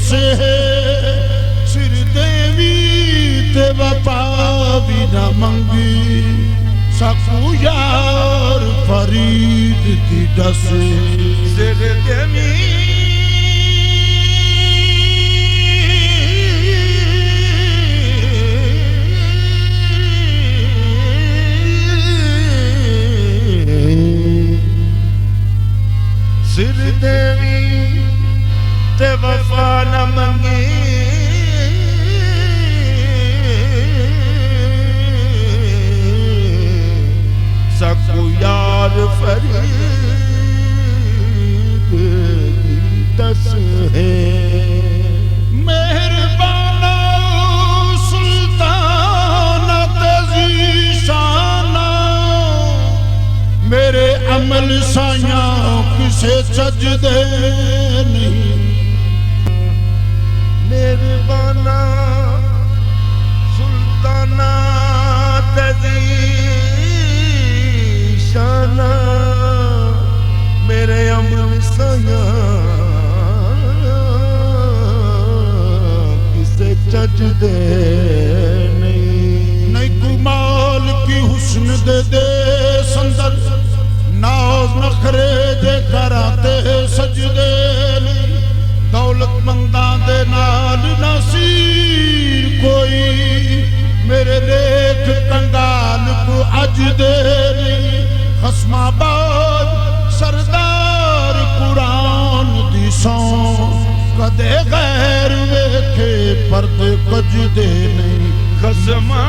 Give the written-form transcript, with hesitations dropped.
दसे है सिर देवी ते वफा भी न मंगी सकू यार फरीद दी दसे सिर देवी सिर देवी ते वफा न मंगी सकू यार फरीद दस है मेहरबाना सुल्ताना तज़ीशाना मेरे अमल साया किसे सजदे नहीं मेहरबाना सुल्ताना तज़ीशाना मेरे अमल साया किसे सजदे नहीं कुमाल की हुस्न दे संदर नाज नखरे दे कराते सजदे दौलतमंदा दे नाल नसीर कोई मेरे देख कंगाल को अज दे खस्माबाद सरदार कुरान दी सौ कदे गैर वेखे पर्दे कजदे नहीं खस्मा